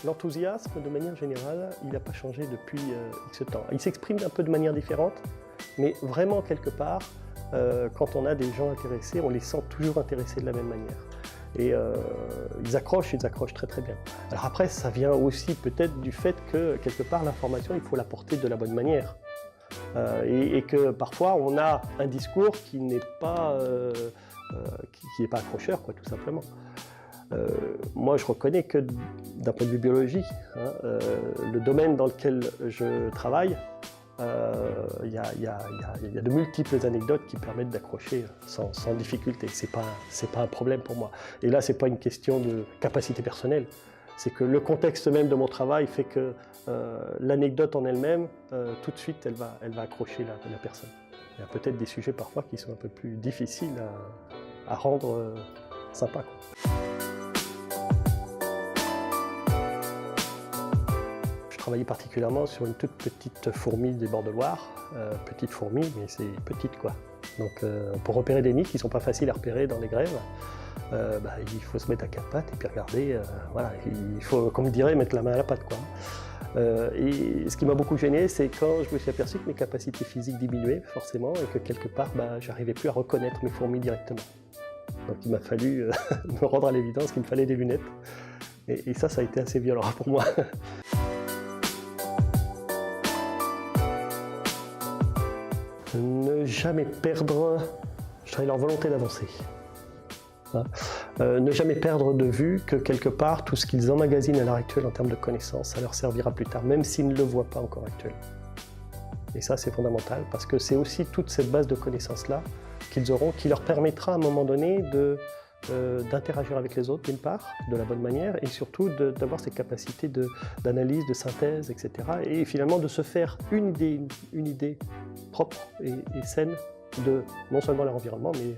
L'enthousiasme, de manière générale, il n'a pas changé depuis X temps. Il s'exprime un peu de manière différente, mais vraiment quelque part, quand on a des gens intéressés, on les sent toujours intéressés de la même manière. Et ils accrochent très très bien. Alors après, ça vient aussi peut-être du fait que, quelque part, l'information, il faut la porter de la bonne manière. Et que parfois, on a un discours qui n'est pas, accrocheur, quoi, tout simplement. Moi, je reconnais que d'un point de vue biologique, le domaine dans lequel je travaille, il y a de multiples anecdotes qui permettent d'accrocher sans difficulté. C'est pas un problème pour moi. Et là, c'est pas une question de capacité personnelle. C'est que le contexte même de mon travail fait que l'anecdote en elle-même, tout de suite, elle va accrocher la personne. Il y a peut-être des sujets parfois qui sont un peu plus difficiles à rendre sympa, quoi. Je travaillais particulièrement sur une toute petite fourmi des bords de Loire. Petite fourmi, mais c'est petite, quoi. Donc pour repérer des nids qui ne sont pas faciles à repérer dans les grèves, il faut se mettre à quatre pattes et puis regarder, voilà, il faut, comme je dirais, mettre la main à la pâte, quoi. Et ce qui m'a beaucoup gêné, c'est quand je me suis aperçu que mes capacités physiques diminuaient forcément et que quelque part, j'arrivais plus à reconnaître mes fourmis directement. Donc il m'a fallu me rendre à l'évidence qu'il me fallait des lunettes. Et ça a été assez violent pour moi. Ne jamais perdre, je dirais, leur volonté d'avancer. Ne jamais perdre de vue que quelque part, tout ce qu'ils emmagasinent à l'heure actuelle en termes de connaissances, ça leur servira plus tard, même s'ils ne le voient pas encore actuellement. Et ça, c'est fondamental, parce que c'est aussi toute cette base de connaissances-là qu'ils auront, qui leur permettra à un moment donné d'interagir avec les autres, d'une part, de la bonne manière, et surtout d'avoir ces capacités d'analyse, de synthèse, etc. Et finalement de se faire une idée propre et saine de non seulement leur environnement, mais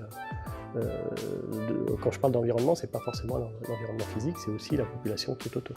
quand je parle d'environnement, c'est pas forcément l'environnement physique, c'est aussi la population qui est autour.